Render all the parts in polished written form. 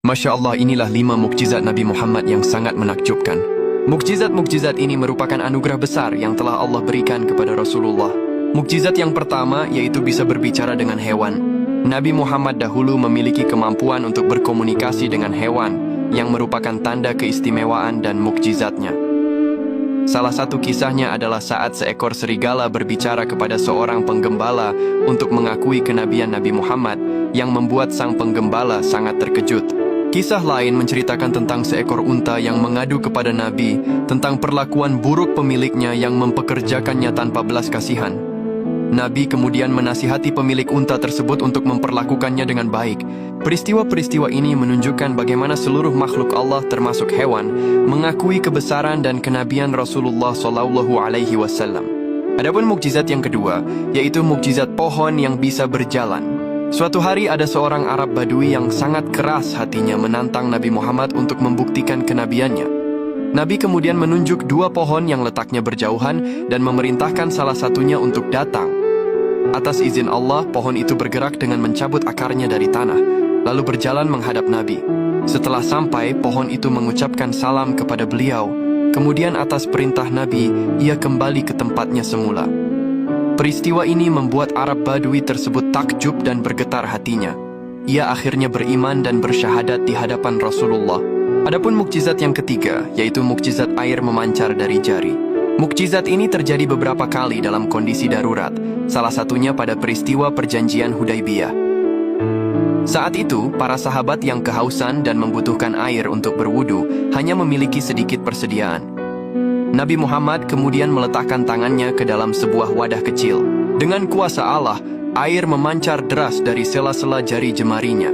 Masya Allah, inilah 5 mukjizat Nabi Muhammad yang sangat menakjubkan. Mukjizat-mukjizat ini merupakan anugerah besar yang telah Allah berikan kepada Rasulullah. Mukjizat yang pertama yaitu bisa berbicara dengan hewan. Nabi Muhammad dahulu memiliki kemampuan untuk berkomunikasi dengan hewan, yang merupakan tanda keistimewaan dan mukjizatnya. Salah satu kisahnya adalah saat seekor serigala berbicara kepada seorang penggembala untuk mengakui kenabian Nabi Muhammad, yang membuat sang penggembala sangat terkejut. Kisah lain menceritakan tentang seekor unta yang mengadu kepada Nabi tentang perlakuan buruk pemiliknya yang mempekerjakannya tanpa belas kasihan. Nabi kemudian menasihati pemilik unta tersebut untuk memperlakukannya dengan baik. Peristiwa-peristiwa ini menunjukkan bagaimana seluruh makhluk Allah termasuk hewan mengakui kebesaran dan kenabian Rasulullah SAW. Adapun mukjizat yang kedua yaitu mukjizat pohon yang bisa berjalan. Suatu hari ada seorang Arab Badui yang sangat keras hatinya menantang Nabi Muhammad untuk membuktikan kenabiannya. Nabi kemudian menunjuk 2 pohon yang letaknya berjauhan dan memerintahkan salah satunya untuk datang. Atas izin Allah, pohon itu bergerak dengan mencabut akarnya dari tanah, lalu berjalan menghadap Nabi. Setelah sampai, pohon itu mengucapkan salam kepada beliau. Kemudian atas perintah Nabi, ia kembali ke tempatnya semula. Peristiwa ini membuat Arab Badui tersebut takjub dan bergetar hatinya. Ia akhirnya beriman dan bersyahadat di hadapan Rasulullah. Adapun mukjizat yang ketiga, yaitu mukjizat air memancar dari jari. Mukjizat ini terjadi beberapa kali dalam kondisi darurat, salah satunya pada peristiwa perjanjian Hudaybiyah. Saat itu, para sahabat yang kehausan dan membutuhkan air untuk berwudu hanya memiliki sedikit persediaan. Nabi Muhammad kemudian meletakkan tangannya ke dalam sebuah wadah kecil. Dengan kuasa Allah, air memancar deras dari sela-sela jari jemarinya.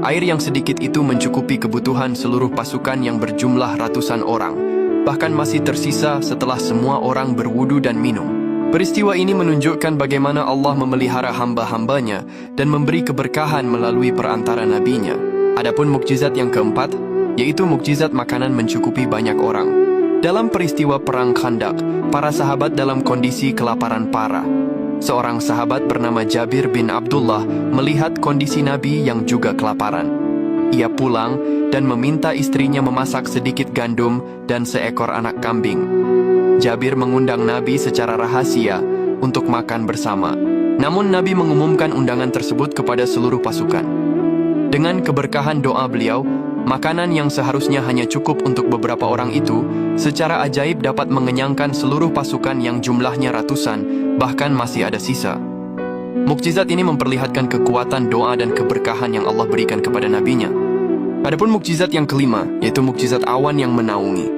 Air yang sedikit itu mencukupi kebutuhan seluruh pasukan yang berjumlah ratusan orang. Bahkan masih tersisa setelah semua orang berwudu dan minum. Peristiwa ini menunjukkan bagaimana Allah memelihara hamba-hambanya dan memberi keberkahan melalui perantara nabinya. Adapun mukjizat yang keempat, yaitu mukjizat makanan mencukupi banyak orang. Dalam peristiwa Perang Khandaq, para sahabat dalam kondisi kelaparan parah. Seorang sahabat bernama Jabir bin Abdullah melihat kondisi Nabi yang juga kelaparan. Ia pulang dan meminta istrinya memasak sedikit gandum dan seekor anak kambing. Jabir mengundang Nabi secara rahasia untuk makan bersama. Namun Nabi mengumumkan undangan tersebut kepada seluruh pasukan. Dengan keberkahan doa beliau, makanan yang seharusnya hanya cukup untuk beberapa orang itu, secara ajaib dapat mengenyangkan seluruh pasukan yang jumlahnya ratusan, bahkan masih ada sisa. Mukjizat ini memperlihatkan kekuatan doa dan keberkahan yang Allah berikan kepada nabinya. Adapun mukjizat yang kelima, yaitu mukjizat awan yang menaungi.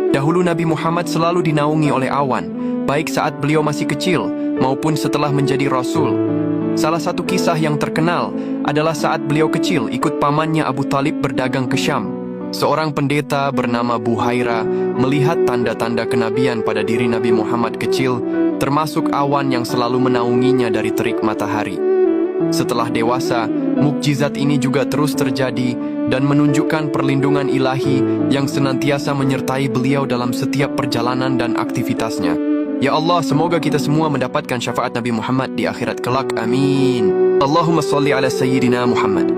Dahulu Nabi Muhammad selalu dinaungi oleh awan, baik saat beliau masih kecil, maupun setelah menjadi Rasul. Salah satu kisah yang terkenal adalah saat beliau kecil ikut pamannya Abu Talib berdagang ke Syam. Seorang pendeta bernama Buhaira melihat tanda-tanda kenabian pada diri Nabi Muhammad kecil, termasuk awan yang selalu menaunginya dari terik matahari. Setelah dewasa, mukjizat ini juga terus terjadi dan menunjukkan perlindungan ilahi yang senantiasa menyertai beliau dalam setiap perjalanan dan aktivitasnya. Ya Allah, semoga kita semua mendapatkan syafaat Nabi Muhammad di akhirat kelak. Amin. Allahumma salli ala Sayyidina Muhammad.